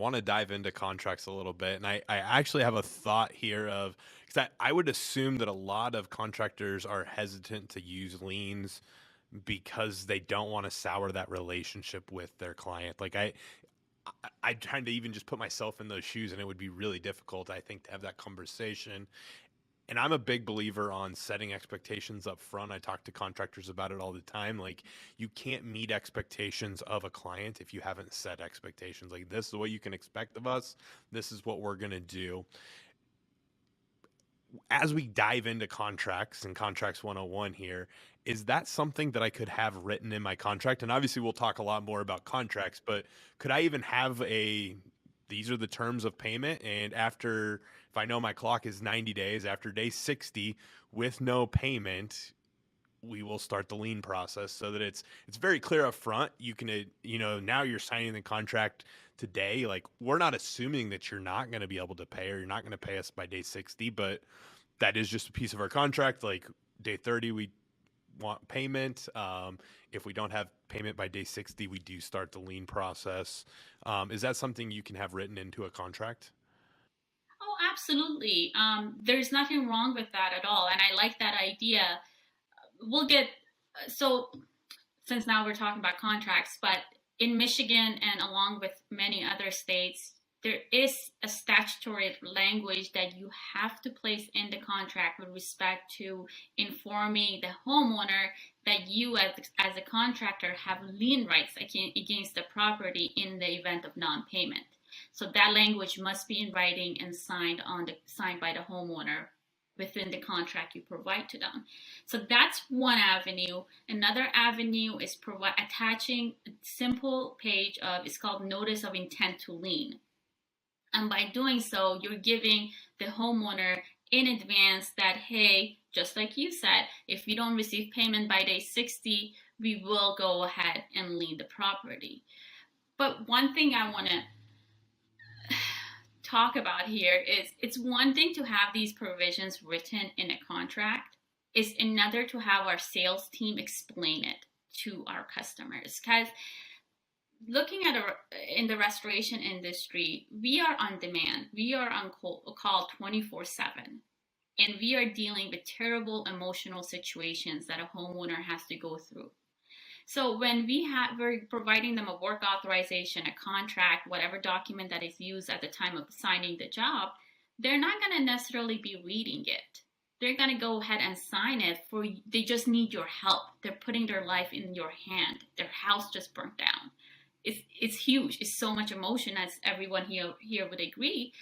want to dive into contracts a little bit. And I actually have a thought here of, because I would assume that a lot of contractors are hesitant to use liens because they don't want to sour that relationship with their client. Like I trying to even just put myself in those shoes, and it would be really difficult, I think, to have that conversation. And I'm a big believer on setting expectations up front. I talk to contractors about it all the time. Like, you can't meet expectations of a client if you haven't set expectations. Like, this is what you can expect of us. This is what we're going to do. As we dive into contracts and contracts 101 here, is that something that I could have written in my contract? And obviously, we'll talk a lot more about contracts, but could I even have a these are the terms of payment, and after, if I know my clock is 90 days, after day 60 with no payment, we will start the lien process, so that it's very clear up front. You can now you're signing the contract today. Like, we're not assuming that you're not going to be able to pay, or you're not going to pay us by day 60, but that is just a piece of our contract. Like, day 30 we want payment. If we don't have payment by day 60, we do start the lien process. Is that something you can have written into a contract? Oh, absolutely. There's nothing wrong with that at all. And I like that idea. We'll get, so since now we're talking about contracts, but in Michigan and along with many other states, there is a statutory language that you have to place in the contract with respect to informing the homeowner that you, as a contractor, have lien rights against the property in the event of non-payment. So that language must be in writing and signed by the homeowner within the contract you provide to them. So that's one avenue. Another avenue is attaching a simple page of, it's called notice of intent to lien. And by doing so, you're giving the homeowner in advance that, hey, just like you said, if you don't receive payment by day 60, we will go ahead and lien the property. But one thing I want to talk about here is, it's one thing to have these provisions written in a contract, it's another to have our sales team explain it to our customers. Because looking at in the restoration industry, we are on demand. We are on call 24/7. And we are dealing with terrible emotional situations that a homeowner has to go through. So when we're providing them a work authorization, a contract, whatever document that is used at the time of signing the job, they're not going to necessarily be reading it. They're going to go ahead and sign it they just need your help. They're putting their life in your hand. Their house just burnt down. It's huge. It's so much emotion, as everyone here would agree.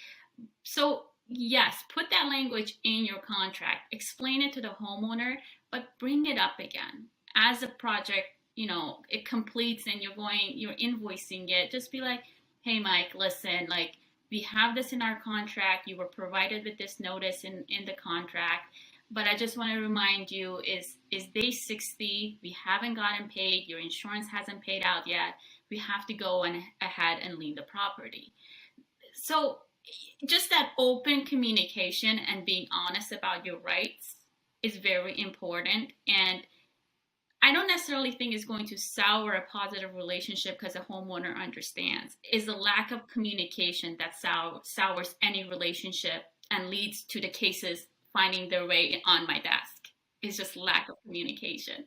So yes, put that language in your contract. Explain it to the homeowner, but bring it up again as the project, it completes and you're invoicing it. Just be like, hey, Mike, listen, like, we have this in our contract. You were provided with this notice in the contract. But I just want to remind you, is day 60, we haven't gotten paid, your insurance hasn't paid out yet, we have to go ahead and lien the property. So just that open communication and being honest about your rights is very important. And I don't necessarily think it's going to sour a positive relationship because a homeowner understands. Is the lack of communication that sours any relationship and leads to the cases finding their way on my desk. It's just lack of communication.